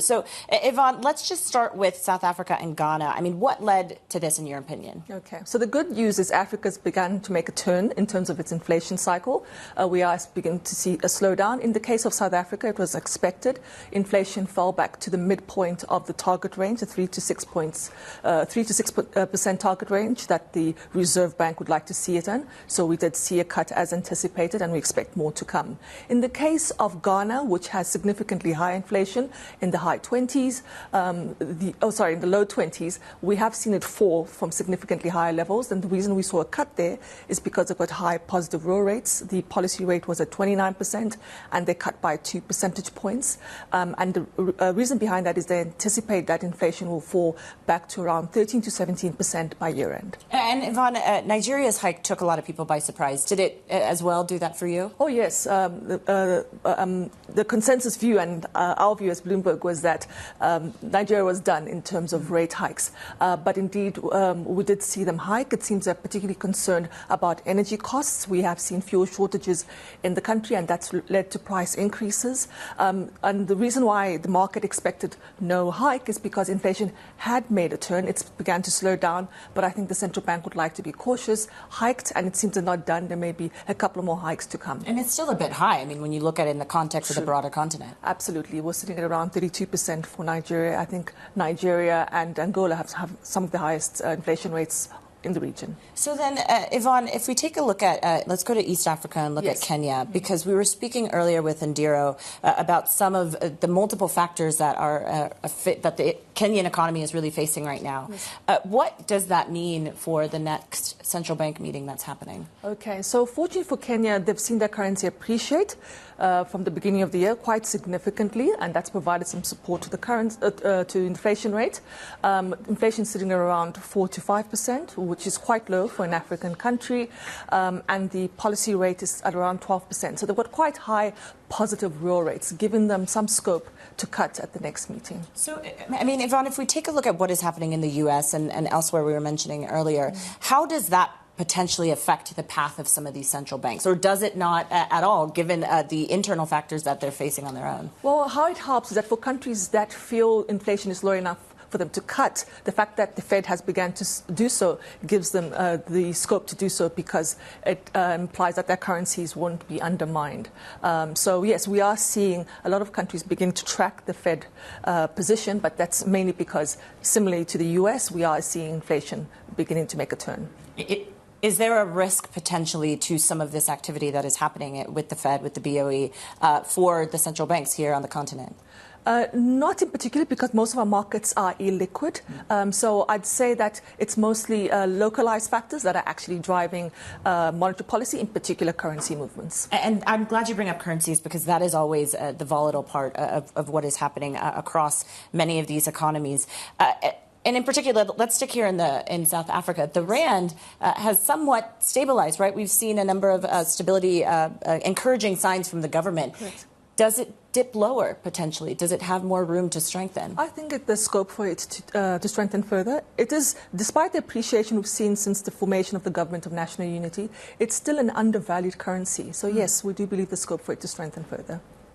So, Yvonne, let's just start with South Africa and Ghana. I mean, what led to this, in your opinion? Okay, so the good news is Africa's begun to make a turn in terms of its inflation cycle. We are beginning to see a slowdown. In the case of South Africa, it was expected. Inflation fell back to the midpoint of the target range, the 3 to 6% target range that the Reserve Bank would like to see it in. So we did see a cut as anticipated, and we expect more to come. In the case of Ghana, which has significantly high inflation in the high 20s, in the low 20s, we have seen it fall from significantly higher levels. And the reason we saw a cut there is because they've got high positive real rates. The policy rate was at 29%, and they cut by 2 percentage points. And the reason behind that is they anticipate that inflation will fall back to around 13 to 17% by year end. And Yvonne, Nigeria's hike took a lot of people by surprise. Did it as well do that for you? Oh, yes. The consensus view and our view as Bloomberg was that Nigeria was done in terms of rate hikes. But indeed, we did see them hike. It seems they're particularly concerned about energy costs. We have seen fuel shortages in the country, and that's led to price increases. And the reason why the market expected no hike is because inflation had made a turn. It's began to slow down, but I think the central bank would like to be cautious. Hiked, and it seems they're not done. There may be a couple more hikes to come. And it's still a bit high. I mean, when you look at it in the context of the broader continent. Absolutely. We're sitting at around 32% for Nigeria. I think Nigeria and Angola have some of the highest inflation rates in the region. So then, Yvonne, if we take a look at, let's go to East Africa and look at Kenya, because we were speaking earlier with Ndiro about some of the multiple factors that are that the Kenyan economy is really facing right now. Yes. What does that mean for the next central bank meeting that's happening? Okay, so fortunately for Kenya, they've seen their currency appreciate from the beginning of the year quite significantly, and that's provided some support to the to inflation rate. Inflation sitting around 4 to 5%, which is quite low for an African country, and the policy rate is at around 12%. So they've got quite high positive real rates, giving them some scope to cut at the next meeting. So, I mean, Yvonne, if we take a look at what is happening in the U.S. and elsewhere we were mentioning earlier, how does that potentially affect the path of some of these central banks? Or does it not at all, given the internal factors that they're facing on their own? Well, how it helps is that for countries that feel inflation is low enough for them to cut, the fact that the Fed has begun to do so gives them the scope to do so, because it implies that their currencies won't be undermined. So, yes, we are seeing a lot of countries begin to track the Fed position, but that's mainly because, similarly to the U.S., we are seeing inflation beginning to make a turn. Is there a risk potentially to some of this activity that is happening with the Fed, with the BOE, for the central banks here on the continent? Not in particular, because most of our markets are illiquid. So I'd say that it's mostly localized factors that are actually driving monetary policy, in particular currency movements. And I'm glad you bring up currencies, because that is always the volatile part of what is happening across many of these economies. And in particular, let's stick here in South Africa. The rand has somewhat stabilized, right? We've seen a number of stability, encouraging signs from the government. Correct. Does it dip lower, potentially? Does it have more room to strengthen? I think there's scope for it to strengthen further. It is, despite the appreciation we've seen since the formation of the Government of National Unity, it's still an undervalued currency. So, yes, we do believe there's scope for it to strengthen further.